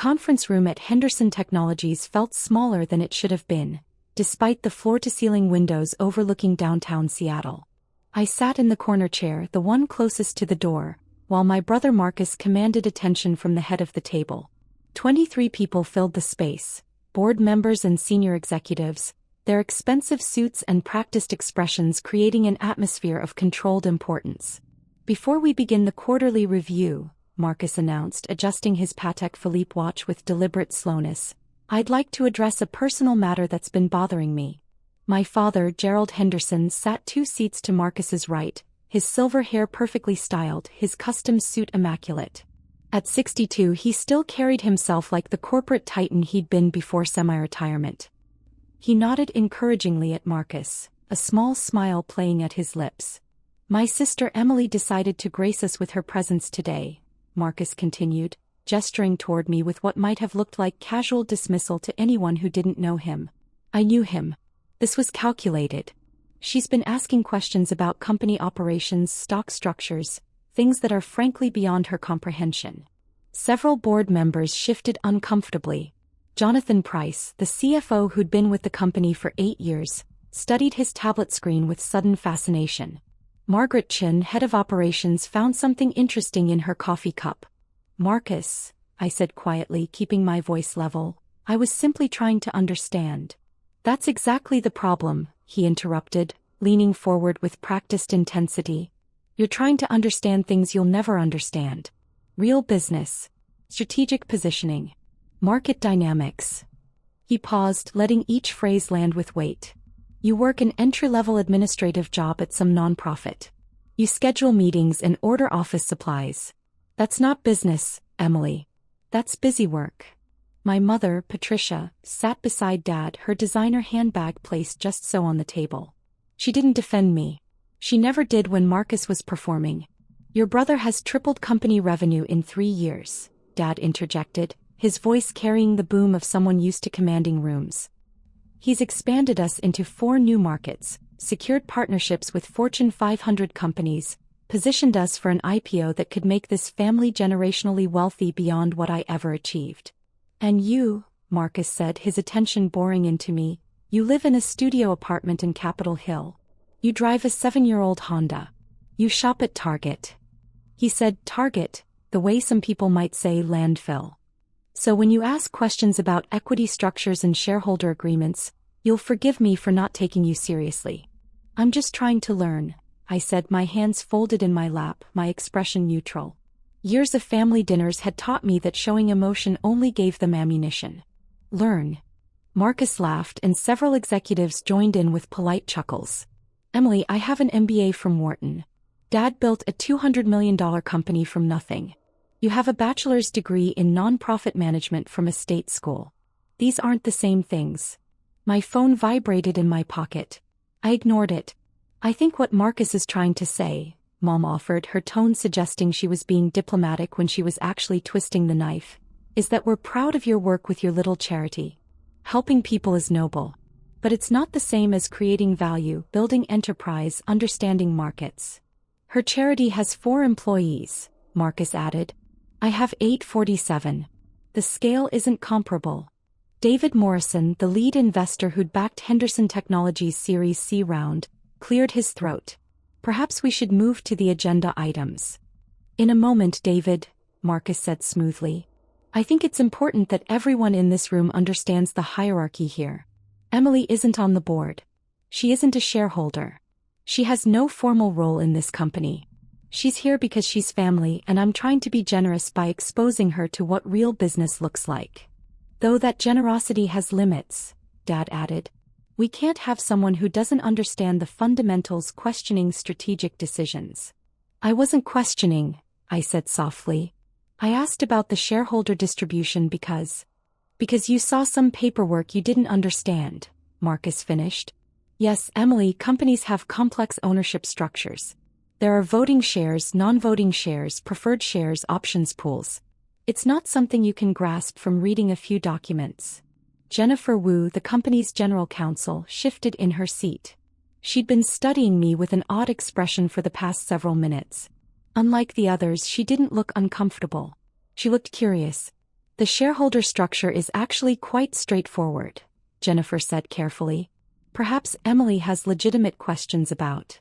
conference room at Henderson Technologies felt smaller than it should have been, despite the floor-to-ceiling windows overlooking downtown Seattle. I sat in the corner chair, the one closest to the door, while my brother Marcus commanded attention from the head of the table. 23 people filled the space, board members and senior executives, their expensive suits and practiced expressions creating an atmosphere of controlled importance. Before we begin the quarterly review, Marcus announced, adjusting his Patek Philippe watch with deliberate slowness, I'd like to address a personal matter that's been bothering me. My father, Gerald Henderson, sat 2 seats to Marcus's right, his silver hair perfectly styled, his custom suit immaculate. At 62 he still carried himself like the corporate titan he'd been before semi-retirement. He nodded encouragingly at Marcus, a small smile playing at his lips. My sister Emily decided to grace us with her presence today, Marcus continued, gesturing toward me with what might have looked like casual dismissal to anyone who didn't know him. I knew him. This was calculated. She's been asking questions about company operations, stock structures, things that are frankly beyond her comprehension. Several board members shifted uncomfortably. Jonathan Price, the CFO who'd been with the company for 8 years, studied his tablet screen with sudden fascination. Margaret Chin, head of operations, found something interesting in her coffee cup. Marcus, I said quietly, keeping my voice level, I was simply trying to understand. That's exactly the problem, he interrupted, leaning forward with practiced intensity. You're trying to understand things you'll never understand. Real business. Strategic positioning. Market dynamics. He paused, letting each phrase land with weight. You work an entry-level administrative job at some nonprofit. You schedule meetings and order office supplies. That's not business, Emily. That's busy work. My mother, Patricia, sat beside Dad, her designer handbag placed just so on the table. She didn't defend me. She never did when Marcus was performing. Your brother has tripled company revenue in 3 years, Dad interjected, his voice carrying the boom of someone used to commanding rooms. He's expanded us into 4 new markets, secured partnerships with Fortune 500 companies, positioned us for an IPO that could make this family generationally wealthy beyond what I ever achieved. And you, Marcus said, his attention boring into me, you live in a studio apartment in Capitol Hill. You drive a 7-year-old Honda. You shop at Target. He said Target, the way some people might say landfill. So when you ask questions about equity structures and shareholder agreements, you'll forgive me for not taking you seriously. I'm just trying to learn, I said, my hands folded in my lap, my expression neutral. Years of family dinners had taught me that showing emotion only gave them ammunition. Learn. Marcus laughed and several executives joined in with polite chuckles. Emily, I have an MBA from Wharton. Dad built a $200 million company from nothing. You have a bachelor's degree in nonprofit management from a state school. These aren't the same things. My phone vibrated in my pocket. I ignored it. I think what Marcus is trying to say, Mom offered, her tone suggesting she was being diplomatic when she was actually twisting the knife, is that we're proud of your work with your little charity. Helping people is noble. But it's not the same as creating value, building enterprise, understanding markets. Her charity has 4 employees, Marcus added. I have 847. The scale isn't comparable. David Morrison, the lead investor who'd backed Henderson Technologies' Series C round, cleared his throat. Perhaps we should move to the agenda items. In a moment, David, Marcus said smoothly. I think it's important that everyone in this room understands the hierarchy here. Emily isn't on the board. She isn't a shareholder. She has no formal role in this company. She's here because she's family, and I'm trying to be generous by exposing her to what real business looks like. Though that generosity has limits, Dad added. We can't have someone who doesn't understand the fundamentals questioning strategic decisions. I wasn't questioning, I said softly. I asked about the shareholder distribution because you saw some paperwork you didn't understand, Marcus finished. Yes, Emily, companies have complex ownership structures. There are voting shares, non-voting shares, preferred shares, options pools. It's not something you can grasp from reading a few documents. Jennifer Wu, the company's general counsel, shifted in her seat. She'd been studying me with an odd expression for the past several minutes. Unlike the others, she didn't look uncomfortable. She looked curious. The shareholder structure is actually quite straightforward, Jennifer said carefully. Perhaps Emily has legitimate questions about.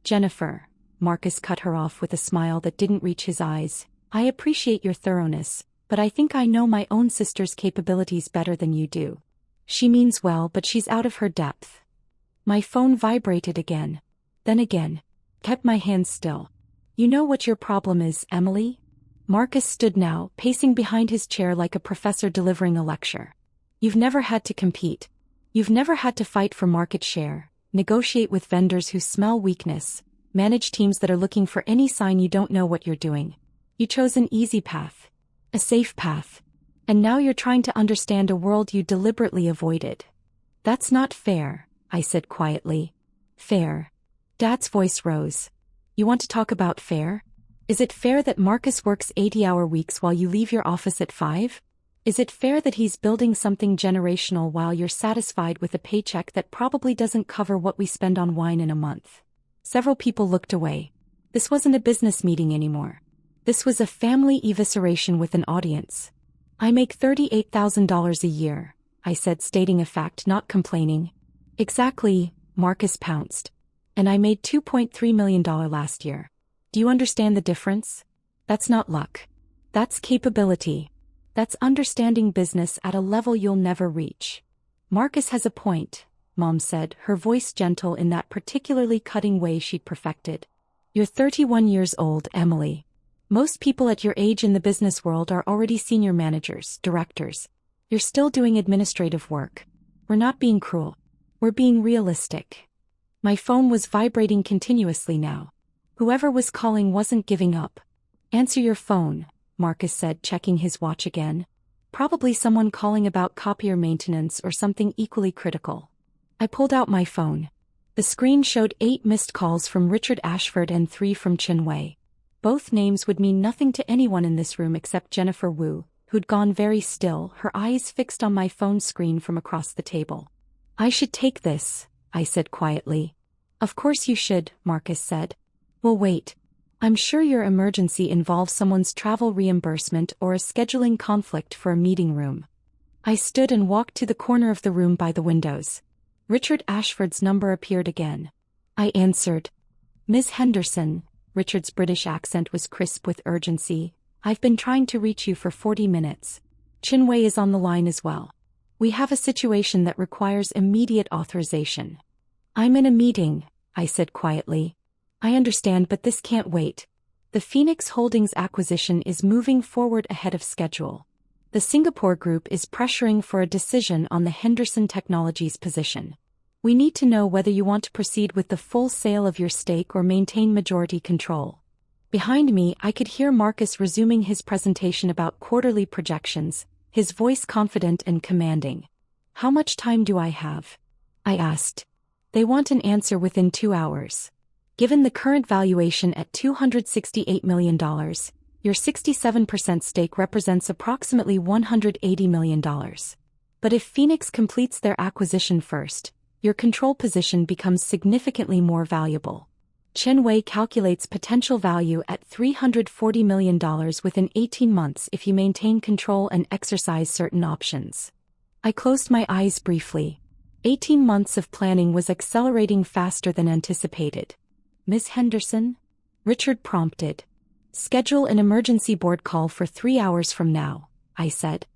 Jennifer, Marcus cut her off with a smile that didn't reach his eyes. I appreciate your thoroughness, but I think I know my own sister's capabilities better than you do. She means well, but she's out of her depth. My phone vibrated again. Then again. Kept my hands still. You know what your problem is, Emily? Marcus stood now, pacing behind his chair like a professor delivering a lecture. You've never had to compete. You've never had to fight for market share, negotiate with vendors who smell weakness, manage teams that are looking for any sign you don't know what you're doing. You chose an easy path. A safe path. And now you're trying to understand a world you deliberately avoided. That's not fair, I said quietly. Fair. Dad's voice rose. You want to talk about fair? Is it fair that Marcus works 80-hour weeks while you leave your office at 5? Is it fair that he's building something generational while you're satisfied with a paycheck that probably doesn't cover what we spend on wine in a month? Several people looked away. This wasn't a business meeting anymore. This was a family evisceration with an audience. I make $38,000 a year, I said, stating a fact, not complaining. Exactly, Marcus pounced. And I made $2.3 million last year. Do you understand the difference? That's not luck. That's capability. That's understanding business at a level you'll never reach. Marcus has a point, Mom said, her voice gentle in that particularly cutting way she'd perfected. You're 31 years old, Emily. Most people at your age in the business world are already senior managers, directors. You're still doing administrative work. We're not being cruel. We're being realistic. My phone was vibrating continuously now. Whoever was calling wasn't giving up. Answer your phone, Marcus said, checking his watch again. Probably someone calling about copier maintenance or something equally critical. I pulled out my phone. The screen showed 8 missed calls from Richard Ashford and 3 from Chinwei. Both names would mean nothing to anyone in this room except Jennifer Wu, who'd gone very still, her eyes fixed on my phone screen from across the table. I should take this, I said quietly. Of course you should, Marcus said. Well, wait. I'm sure your emergency involves someone's travel reimbursement or a scheduling conflict for a meeting room. I stood and walked to the corner of the room by the windows. Richard Ashford's number appeared again. I answered. Ms. Henderson, Richard's British accent was crisp with urgency. I've been trying to reach you for 40 minutes. Chinwei is on the line as well. We have a situation that requires immediate authorization. I'm in a meeting, I said quietly. I understand, but this can't wait. The Phoenix Holdings acquisition is moving forward ahead of schedule. The Singapore group is pressuring for a decision on the Henderson Technologies position. We need to know whether you want to proceed with the full sale of your stake or maintain majority control. Behind me, I could hear Marcus resuming his presentation about quarterly projections, his voice confident and commanding. How much time do I have? I asked. They want an answer within 2 hours. Given the current valuation at $268 million, your 67% stake represents approximately $180 million. But if Phoenix completes their acquisition first, your control position becomes significantly more valuable. Chinwei calculates potential value at $340 million within 18 months if you maintain control and exercise certain options. I closed my eyes briefly. 18 months of planning was accelerating faster than anticipated. Ms. Henderson? Richard prompted. Schedule an emergency board call for 3 hours from now, I said.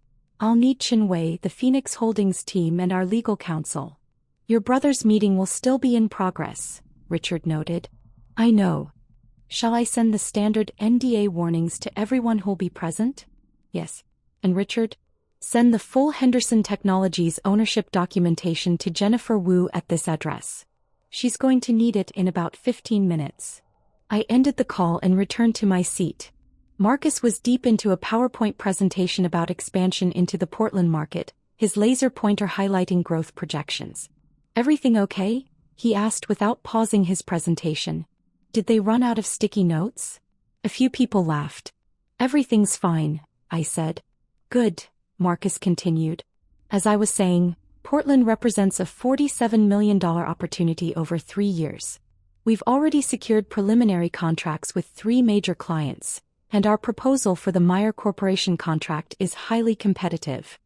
I'll need Chinwei, the Phoenix Holdings team, and our legal counsel. Your brother's meeting will still be in progress, Richard noted. I know. Shall I send the standard NDA warnings to everyone who'll be present? Yes. And Richard? Send the full Henderson Technologies ownership documentation to Jennifer Wu at this address. She's going to need it in about 15 minutes. I ended the call and returned to my seat. Marcus was deep into a PowerPoint presentation about expansion into the Portland market, his laser pointer highlighting growth projections. Everything okay? He asked without pausing his presentation. Did they run out of sticky notes? A few people laughed. Everything's fine, I said. Good, Marcus continued. As I was saying, Portland represents a $47 million opportunity over 3 years. We've already secured preliminary contracts with 3 major clients, And our proposal for the Meyer Corporation contract is highly competitive.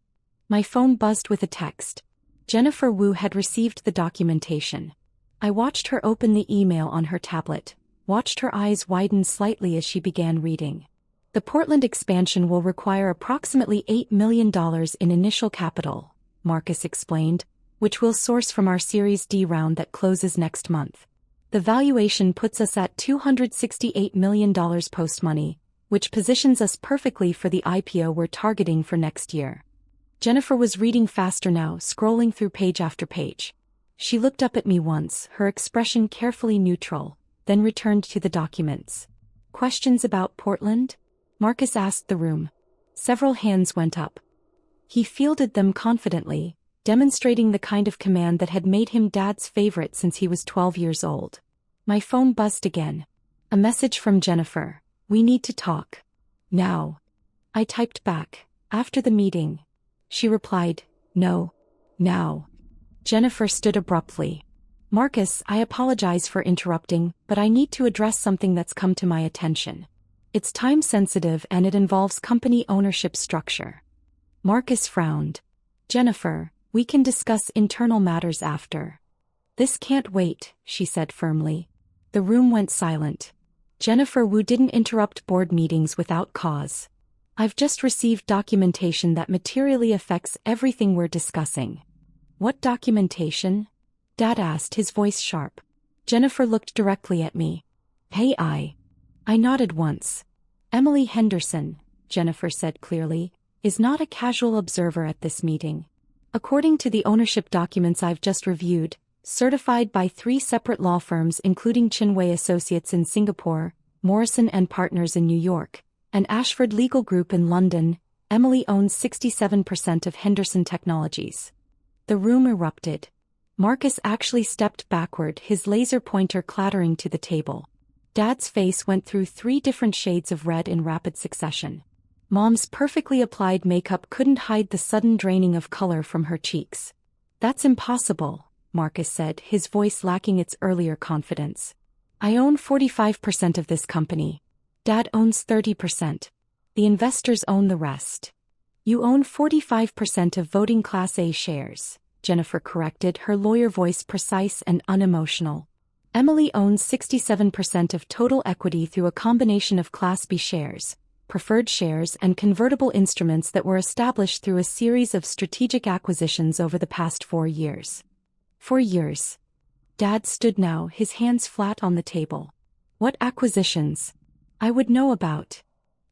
My phone buzzed with a text. Jennifer Wu had received the documentation. I watched her open the email on her tablet, watched her eyes widen slightly as she began reading. The Portland expansion will require approximately $8 million in initial capital, Marcus explained, which we'll source from our Series D round that closes next month. The valuation puts us at $268 million post-money, which positions us perfectly for the IPO we're targeting for next year. Jennifer was reading faster now, scrolling through page after page. She looked up at me once, her expression carefully neutral, then returned to the documents. Questions about Portland? Marcus asked the room. Several hands went up. He fielded them confidently, demonstrating the kind of command that had made him Dad's favorite since he was 12 years old. My phone buzzed again. A message from Jennifer. We need to talk. Now. I typed back. After the meeting. She replied, no. Now. Jennifer stood abruptly. Marcus, I apologize for interrupting, but I need to address something that's come to my attention. It's time-sensitive and it involves company ownership structure. Marcus frowned. Jennifer, we can discuss internal matters after. This can't wait, she said firmly. The room went silent. Jennifer Wu didn't interrupt board meetings without cause. I've just received documentation that materially affects everything we're discussing. What documentation? Dad asked, his voice sharp. Jennifer looked directly at me. Hey, I nodded once. Emily Henderson, Jennifer said clearly, is not a casual observer at this meeting. According to the ownership documents I've just reviewed, certified by 3 separate law firms including Chinwei Associates in Singapore, Morrison & Partners in New York, and Ashford Legal Group in London, Emily owns 67% of Henderson Technologies. The room erupted. Marcus actually stepped backward, his laser pointer clattering to the table. Dad's face went through 3 different shades of red in rapid succession. Mom's perfectly applied makeup couldn't hide the sudden draining of color from her cheeks. That's impossible, Marcus said, his voice lacking its earlier confidence. I own 45% of this company. Dad owns 30%. The investors own the rest. You own 45% of voting Class A shares, Jennifer corrected, her lawyer voice precise and unemotional. Emily owns 67% of total equity through a combination of Class B shares, preferred shares and convertible instruments that were established through a series of strategic acquisitions over the past 4 years. 4 years. Dad stood now, his hands flat on the table. What acquisitions? I would know about.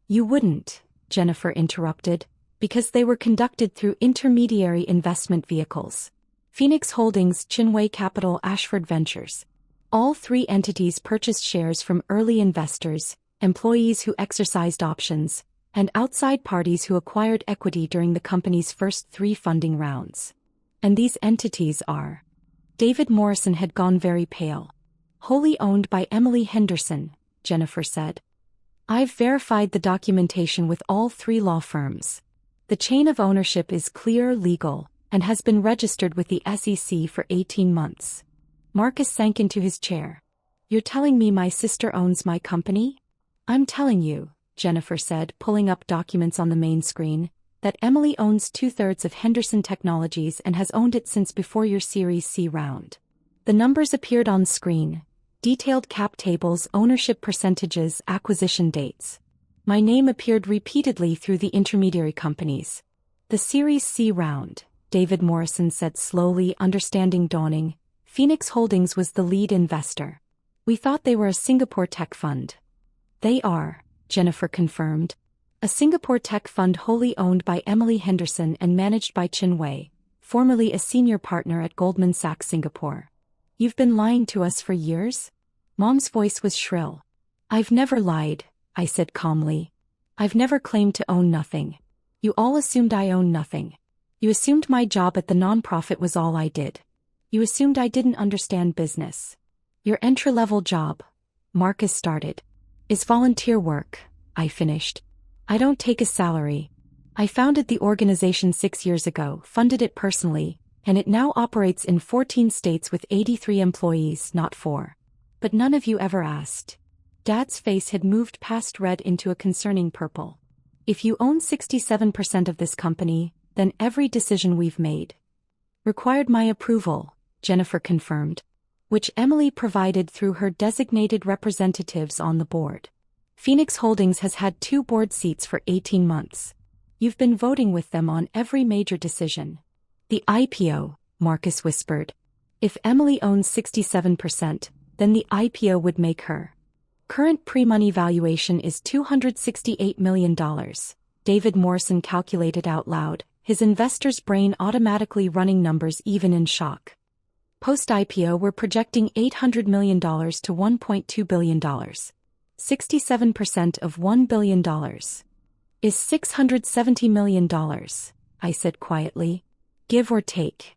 You wouldn't, Jennifer interrupted, because they were conducted through intermediary investment vehicles. Phoenix Holdings, Chinwei Capital, Ashford Ventures. All 3 entities purchased shares from early investors, employees who exercised options, and outside parties who acquired equity during the company's first 3 funding rounds. And these entities are. David Morrison had gone very pale. Wholly owned by Emily Henderson, Jennifer said. I've verified the documentation with all 3 law firms. The chain of ownership is clear, legal, and has been registered with the SEC for 18 months. Marcus sank into his chair. You're telling me my sister owns my company? I'm telling you, Jennifer said, pulling up documents on the main screen, that Emily owns 2/3 of Henderson Technologies and has owned it since before your Series C round. The numbers appeared on screen. Detailed cap tables, ownership percentages, acquisition dates. My name appeared repeatedly through the intermediary companies. The Series C round, David Morrison said slowly, understanding dawning. Phoenix Holdings was the lead investor. We thought they were a Singapore tech fund. They are, Jennifer confirmed. A Singapore tech fund wholly owned by Emily Henderson and managed by Chinwei, formerly a senior partner at Goldman Sachs Singapore. You've been lying to us for years? Mom's voice was shrill. I've never lied, I said calmly. I've never claimed to own nothing. You all assumed I own nothing. You assumed my job at the nonprofit was all I did. You assumed I didn't understand business. Your entry-level job, Marcus started, is volunteer work, I finished. I don't take a salary. I founded the organization 6 years ago, funded it personally, and it now operates in 14 states with 83 employees, not 4. But none of you ever asked. Dad's face had moved past red into a concerning purple. If you own 67% of this company, then every decision we've made required my approval, Jennifer confirmed, which Emily provided through her designated representatives on the board. Phoenix Holdings has had 2 board seats for 18 months. You've been voting with them on every major decision. The IPO, Marcus whispered. If Emily owns 67%, then the IPO would make her current pre-money valuation is $268 million, David Morrison calculated out loud, his investor's brain automatically running numbers even in shock. Post-IPO we're projecting $800 million to $1.2 billion. 67% of $1 billion is $670 million, I said quietly. Give or take.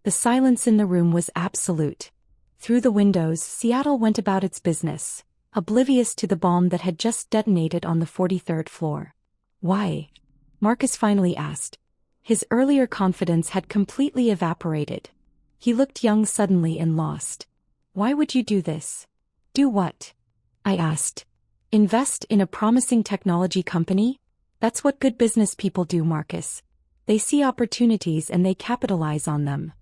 The silence in the room was absolute. Through the windows, Seattle went about its business, oblivious to the bomb that had just detonated on the 43rd floor. Why? Marcus finally asked. His earlier confidence had completely evaporated. He looked young suddenly and lost. Why would you do this? Do what? I asked. Invest in a promising technology company? That's what good business people do, Marcus. They see opportunities and they capitalize on them.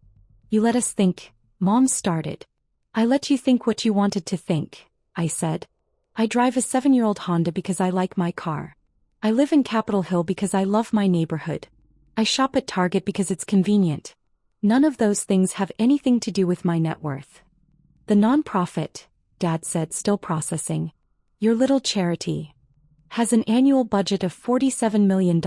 You let us think, Mom started. I let you think what you wanted to think, I said. I drive a 7-year-old Honda because I like my car. I live in Capitol Hill because I love my neighborhood. I shop at Target because it's convenient. None of those things have anything to do with my net worth. The nonprofit, Dad said, still processing. Your little charity has an annual budget of $47 million,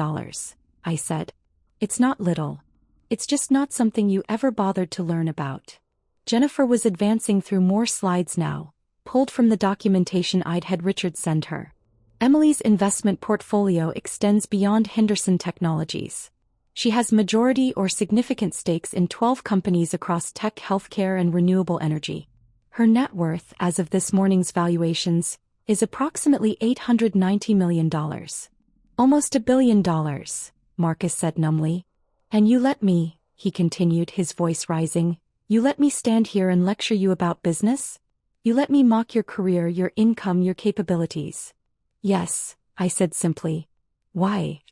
I said. It's not little. It's just not something you ever bothered to learn about. Jennifer was advancing through more slides now, pulled from the documentation I'd had Richard send her. Emily's investment portfolio extends beyond Henderson Technologies. She has majority or significant stakes in 12 companies across tech, healthcare, and renewable energy. Her net worth, as of this morning's valuations, is approximately $890 million. Almost $1 billion, Marcus said numbly. And you let me, he continued, his voice rising, you let me stand here and lecture you about business? You let me mock your career, your income, your capabilities. Yes, I said simply. Why?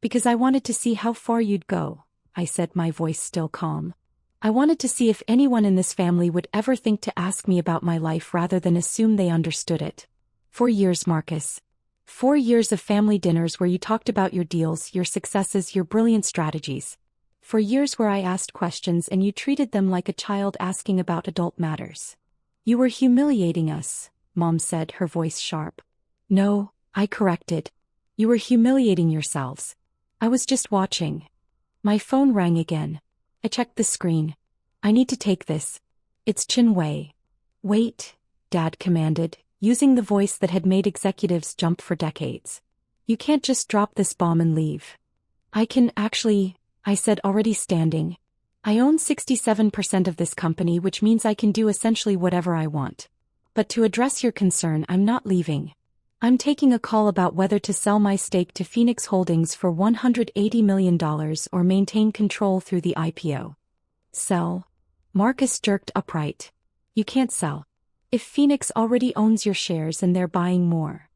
Because I wanted to see how far you'd go, I said, my voice still calm. I wanted to see if anyone in this family would ever think to ask me about my life rather than assume they understood it. 4 years, Marcus. 4 years of family dinners where you talked about your deals, your successes, your brilliant strategies. 4 years where I asked questions and you treated them like a child asking about adult matters. You were humiliating us, Mom said, her voice sharp. No, I corrected. You were humiliating yourselves. I was just watching. My phone rang again. I checked the screen. I need to take this. It's Chin Wei. Wait, Dad commanded, using the voice that had made executives jump for decades. You can't just drop this bomb and leave. I can actually, I said, already standing. I own 67% of this company, which means I can do essentially whatever I want. But to address your concern, I'm not leaving. I'm taking a call about whether to sell my stake to Phoenix Holdings for $180 million or maintain control through the IPO. Sell? Marcus jerked upright. You can't sell. If Phoenix already owns your shares and they're buying more,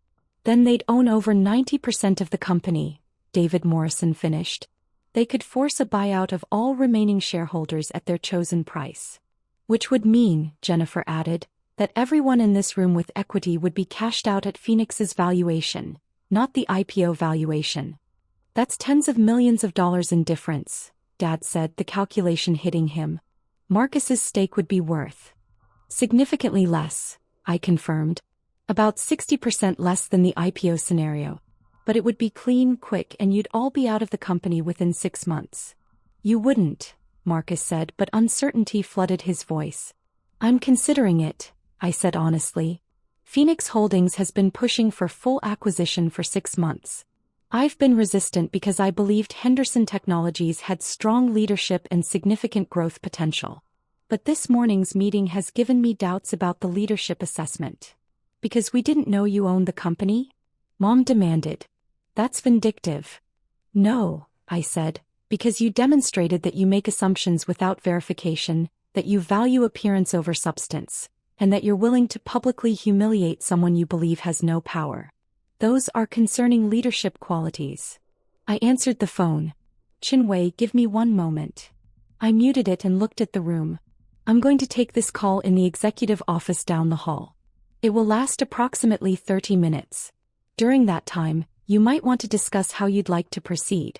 then they'd own over 90% of the company, David Morrison finished. They could force a buyout of all remaining shareholders at their chosen price. Which would mean, Jennifer added, that everyone in this room with equity would be cashed out at Phoenix's valuation, not the IPO valuation. That's tens of millions of dollars in difference, Dad said, the calculation hitting him. Marcus's stake would be worth significantly less, I confirmed. About 60% less than the IPO scenario. But it would be clean, quick, and you'd all be out of the company within 6 months. You wouldn't, Marcus said, but uncertainty flooded his voice. I'm considering it, I said honestly. Phoenix Holdings has been pushing for full acquisition for 6 months. I've been resistant because I believed Henderson Technologies had strong leadership and significant growth potential. But this morning's meeting has given me doubts about the leadership assessment. Because we didn't know you owned the company? Mom demanded. That's vindictive. No, I said, because you demonstrated that you make assumptions without verification, that you value appearance over substance. and that you're willing to publicly humiliate someone you believe has no power. Those are concerning leadership qualities. I answered the phone. Chinwei, give me one moment. I muted it and looked at the room. I'm going to take this call in the executive office down the hall. It will last approximately 30 minutes. During that time, you might want to discuss how you'd like to proceed.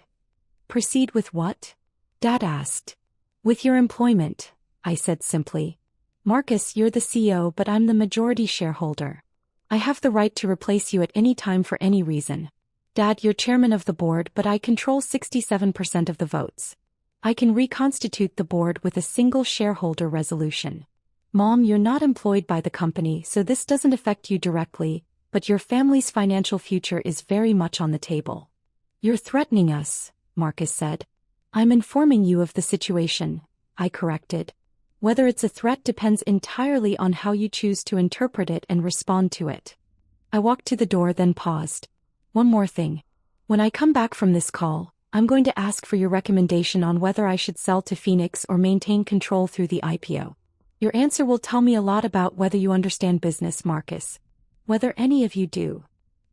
Proceed with what? Dad asked. With your employment, I said simply. Marcus, you're the CEO, but I'm the majority shareholder. I have the right to replace you at any time for any reason. Dad, you're chairman of the board, but I control 67% of the votes. I can reconstitute the board with a single shareholder resolution. Mom, you're not employed by the company, so this doesn't affect you directly, but your family's financial future is very much on the table. You're threatening us, Marcus said. I'm informing you of the situation, I corrected. Whether it's a threat depends entirely on how you choose to interpret it and respond to it. I walked to the door, then paused. One more thing. When I come back from this call, I'm going to ask for your recommendation on whether I should sell to Phoenix or maintain control through the IPO. Your answer will tell me a lot about whether you understand business, Marcus. Whether any of you do.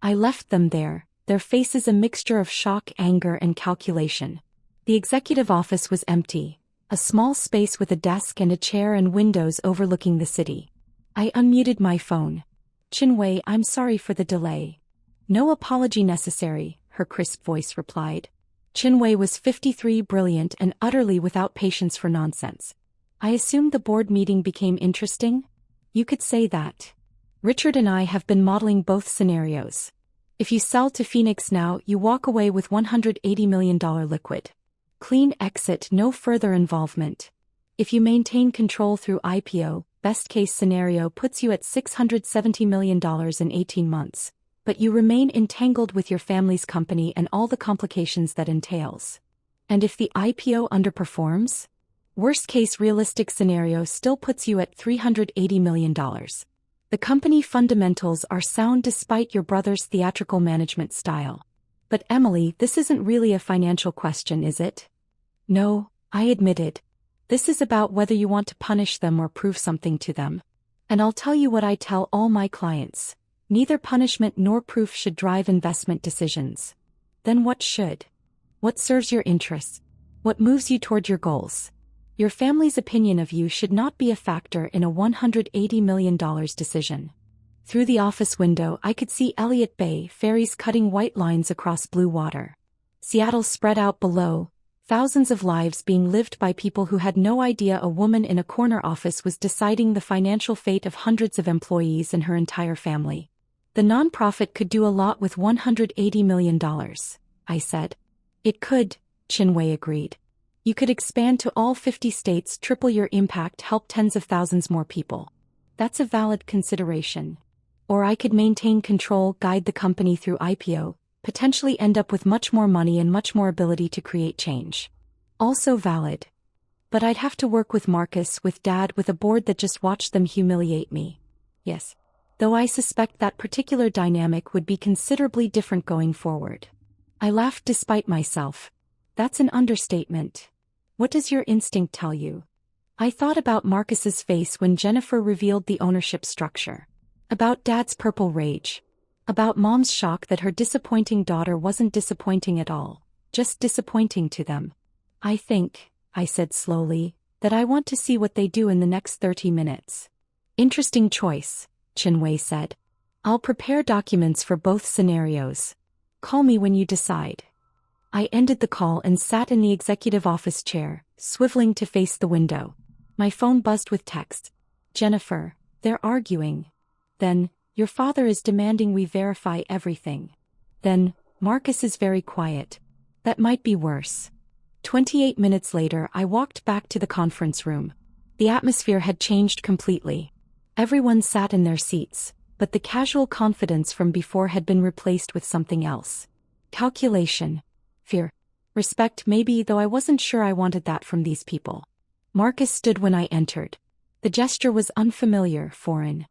I left them there, their faces a mixture of shock, anger, and calculation. The executive office was empty, a small space with a desk and a chair and windows overlooking the city. I unmuted my phone. Chinwei, I'm sorry for the delay. No apology necessary, her crisp voice replied. Chinwei was 53, brilliant and utterly without patience for nonsense. I assumed the board meeting became interesting? You could say that. Richard and I have been modeling both scenarios. If you sell to Phoenix now, you walk away with $180 million liquid. Clean exit, no further involvement. If you maintain control through IPO, best case scenario puts you at $670 million in 18 months. But you remain entangled with your family's company and all the complications that entails. And if the IPO underperforms? Worst case realistic scenario still puts you at $380 million. The company fundamentals are sound despite your brother's theatrical management style. But Emily, this isn't really a financial question, is it? No, I admitted. This is about whether you want to punish them or prove something to them. And I'll tell you what I tell all my clients. Neither punishment nor proof should drive investment decisions. Then what should? What serves your interests? What moves you toward your goals? Your family's opinion of you should not be a factor in a $180 million decision. Through the office window I could see Elliott Bay, ferries cutting white lines across blue water. Seattle spread out below, thousands of lives being lived by people who had no idea a woman in a corner office was deciding the financial fate of hundreds of employees and her entire family. The nonprofit could do a lot with $180 million, I said. It could, Chinwei agreed. You could expand to all 50 states, triple your impact, help tens of thousands more people. That's a valid consideration. Or I could maintain control, guide the company through IPO, potentially end up with much more money and much more ability to create change. Also valid. But I'd have to work with Marcus, with Dad, with a board that just watched them humiliate me. Yes. Though I suspect that particular dynamic would be considerably different going forward. I laughed despite myself. That's an understatement. What does your instinct tell you? I thought about Marcus's face when Jennifer revealed the ownership structure. About Dad's purple rage. About Mom's shock that her disappointing daughter wasn't disappointing at all, just disappointing to them. I think, I said slowly, that I want to see what they do in the next 30 minutes. Interesting choice, Chinwei said. I'll prepare documents for both scenarios. Call me when you decide. I ended the call and sat in the executive office chair, swiveling to face the window. My phone buzzed with texts. Jennifer, they're arguing. Then, your father is demanding we verify everything. Then, Marcus is very quiet. That might be worse. 28 minutes later I walked back to the conference room. The atmosphere had changed completely. Everyone sat in their seats, but the casual confidence from before had been replaced with something else. Calculation. Fear. Respect maybe, though I wasn't sure I wanted that from these people. Marcus stood when I entered. The gesture was unfamiliar, foreign.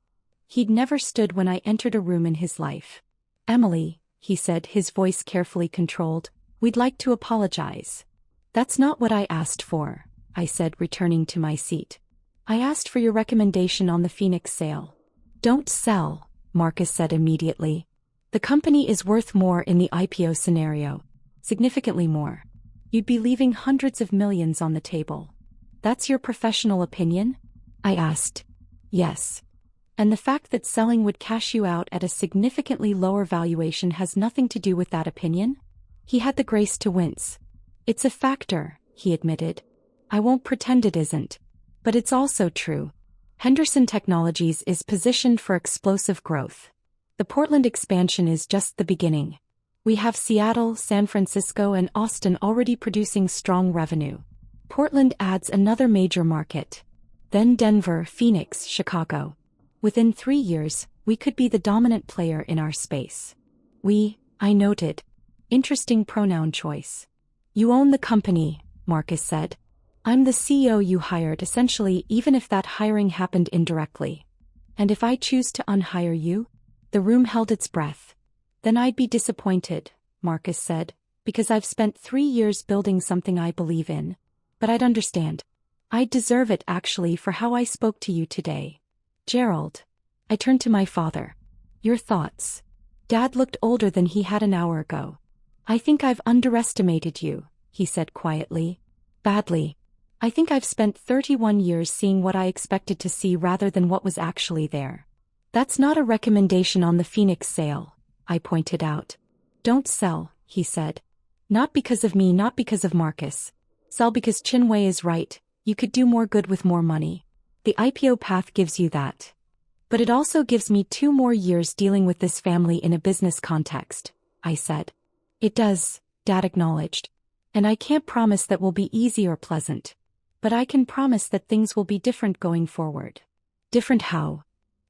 He'd never stood when I entered a room in his life. Emily, he said, his voice carefully controlled, we'd like to apologize. That's not what I asked for, I said, returning to my seat. I asked for your recommendation on the Phoenix sale. Don't sell, Marcus said immediately. The company is worth more in the IPO scenario. Significantly more. You'd be leaving hundreds of millions on the table. That's your professional opinion? I asked. Yes. And the fact that selling would cash you out at a significantly lower valuation has nothing to do with that opinion? He had the grace to wince. It's a factor, he admitted. I won't pretend it isn't. But it's also true. Henderson Technologies is positioned for explosive growth. The Portland expansion is just the beginning. We have Seattle, San Francisco, and Austin already producing strong revenue. Portland adds another major market. Then Denver, Phoenix, Chicago. Within 3 years, we could be the dominant player in our space. I noted. Interesting pronoun choice. You own the company, Marcus said. I'm the CEO you hired essentially, even if that hiring happened indirectly. And if I choose to unhire you? The room held its breath. Then I'd be disappointed, Marcus said, because I've spent 3 years building something I believe in. But I'd understand. I'd deserve it actually for how I spoke to you today. Gerald. I turned to my father. Your thoughts? Dad looked older than he had an hour ago. I think I've underestimated you, he said quietly. Badly. I think I've spent 31 years seeing what I expected to see rather than what was actually there. That's not a recommendation on the Phoenix sale, I pointed out. Don't sell, he said. Not because of me, not because of Marcus. Sell because Chinwei is right, you could do more good with more money. The IPO path gives you that. But it also gives me 2 more years dealing with this family in a business context, I said. It does, Dad acknowledged. And I can't promise that will be easy or pleasant. But I can promise that things will be different going forward. Different how?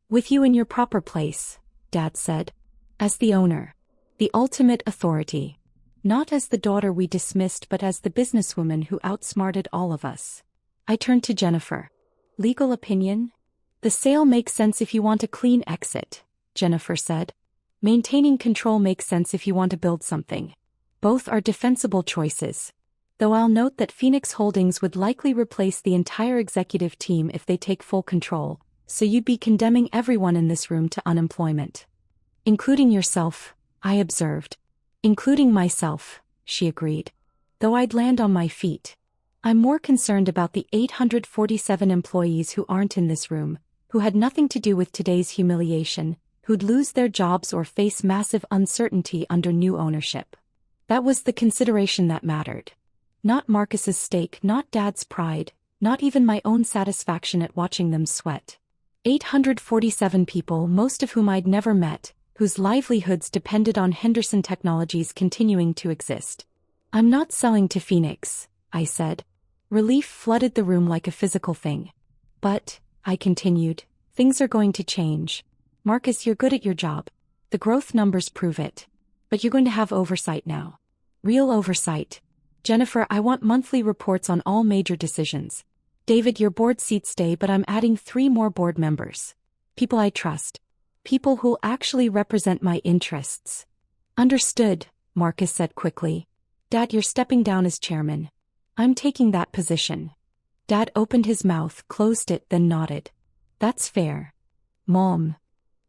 With you in your proper place, Dad said. As the owner. The ultimate authority. Not as the daughter we dismissed but as the businesswoman who outsmarted all of us. I turned to Jennifer. Legal opinion? The sale makes sense if you want a clean exit, Jennifer said. Maintaining control makes sense if you want to build something. Both are defensible choices. Though I'll note that Phoenix Holdings would likely replace the entire executive team if they take full control, so you'd be condemning everyone in this room to unemployment. Including yourself, I observed. Including myself, she agreed. Though I'd land on my feet. I'm more concerned about the 847 employees who aren't in this room, who had nothing to do with today's humiliation, who'd lose their jobs or face massive uncertainty under new ownership. That was the consideration that mattered. Not Marcus's stake, not Dad's pride, not even my own satisfaction at watching them sweat. 847 people, most of whom I'd never met, whose livelihoods depended on Henderson Technologies continuing to exist. I'm not selling to Phoenix, I said. Relief flooded the room like a physical thing. But, I continued, things are going to change. Marcus, you're good at your job. The growth numbers prove it. But you're going to have oversight now. Real oversight. Jennifer, I want monthly reports on all major decisions. David, your board seats stay, but I'm adding 3 more board members. People I trust. People who'll actually represent my interests. Understood, Marcus said quickly. Dad, you're stepping down as chairman. I'm taking that position. Dad opened his mouth, closed it, then nodded. That's fair. Mom.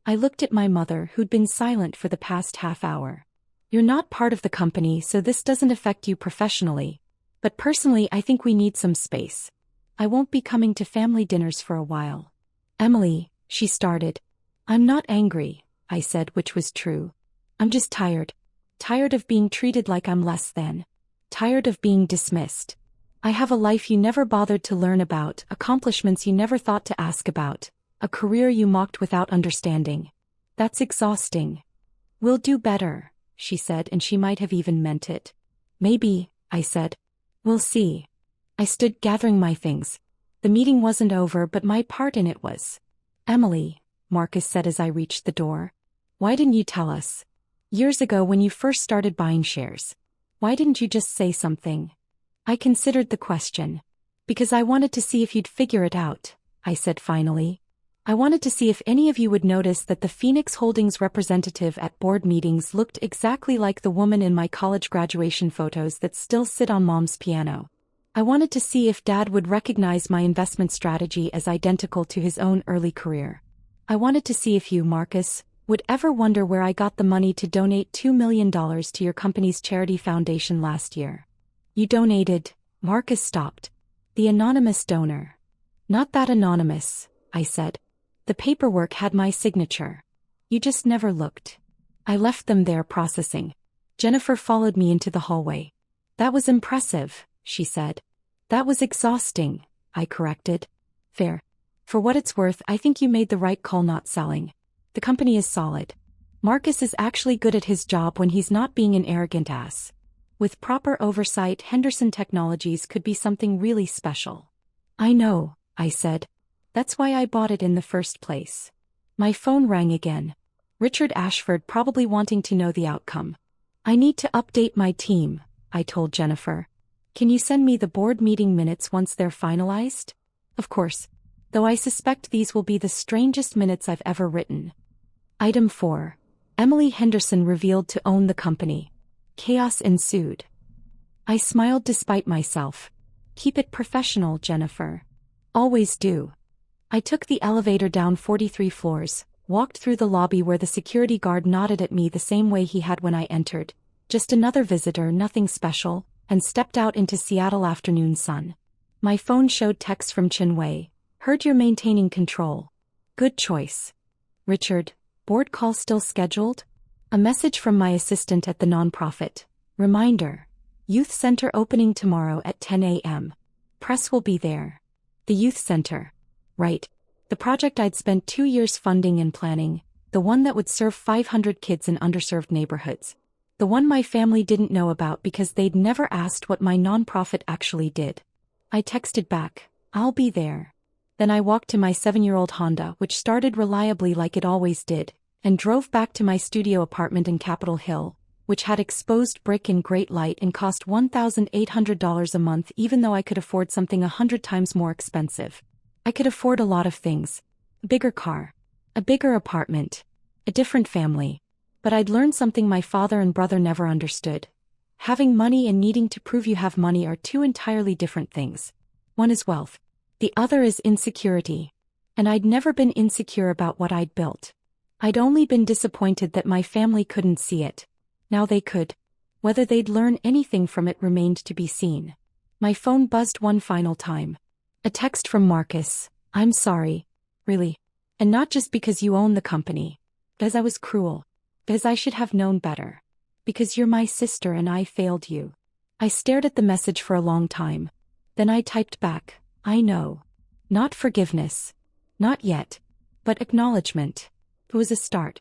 I looked at my mother, who'd been silent for the past half hour. You're not part of the company, so this doesn't affect you professionally. But personally, I think we need some space. I won't be coming to family dinners for a while. Emily, she started. I'm not angry, I said, which was true. I'm just tired. Tired of being treated like I'm less than. Tired of being dismissed. I have a life you never bothered to learn about, accomplishments you never thought to ask about, a career you mocked without understanding. That's exhausting. We'll do better, she said, and she might have even meant it. Maybe, I said. We'll see. I stood gathering my things. The meeting wasn't over, but my part in it was. Emily, Marcus said as I reached the door. Why didn't you tell us? Years ago when you first started buying shares. Why didn't you just say something? I considered the question. Because I wanted to see if you'd figure it out, I said finally. I wanted to see if any of you would notice that the Phoenix Holdings representative at board meetings looked exactly like the woman in my college graduation photos that still sit on Mom's piano. I wanted to see if Dad would recognize my investment strategy as identical to his own early career. I wanted to see if you, Marcus, would ever wonder where I got the money to donate $2 million to your company's charity foundation last year. You donated, Marcus stopped. The anonymous donor. Not that anonymous, I said. The paperwork had my signature. You just never looked. I left them there processing. Jennifer followed me into the hallway. That was impressive, she said. That was exhausting, I corrected. Fair. For what it's worth, I think you made the right call not selling. The company is solid. Marcus is actually good at his job when he's not being an arrogant ass. With proper oversight, Henderson Technologies could be something really special. I know, I said. That's why I bought it in the first place. My phone rang again. Richard Ashford, probably wanting to know the outcome. I need to update my team, I told Jennifer. Can you send me the board meeting minutes once they're finalized? Of course. Though I suspect these will be the strangest minutes I've ever written. Item 4. Emily Henderson revealed to own the company. Chaos ensued. I smiled despite myself. Keep it professional, Jennifer. Always do. I took the elevator down 43 floors, walked through the lobby where the security guard nodded at me the same way he had when I entered. Just another visitor, nothing special, and stepped out into Seattle afternoon sun. My phone showed text from Chinwei. Heard you're maintaining control. Good choice. Richard, board call still scheduled? A message from my assistant at the nonprofit. Reminder. Youth Center opening tomorrow at 10 a.m. Press will be there. The Youth Center. Right. The project I'd spent 2 years funding and planning, the one that would serve 500 kids in underserved neighborhoods. The one my family didn't know about because they'd never asked what my nonprofit actually did. I texted back, I'll be there. Then I walked to my 7-year-old Honda, which started reliably like it always did, and drove back to my studio apartment in Capitol Hill, which had exposed brick and great light and cost $1,800 a month, even though I could afford something 100 times more expensive. I could afford a lot of things. A bigger car. A bigger apartment. A different family. But I'd learned something my father and brother never understood. Having money and needing to prove you have money are two entirely different things. One is wealth. The other is insecurity. And I'd never been insecure about what I'd built. I'd only been disappointed that my family couldn't see it. Now they could. Whether they'd learn anything from it remained to be seen. My phone buzzed one final time. A text from Marcus. I'm sorry. Really. And not just because you own the company. Because I was cruel. Because I should have known better. Because you're my sister and I failed you. I stared at the message for a long time. Then I typed back, I know. Not forgiveness. Not yet. But acknowledgement. It was a start.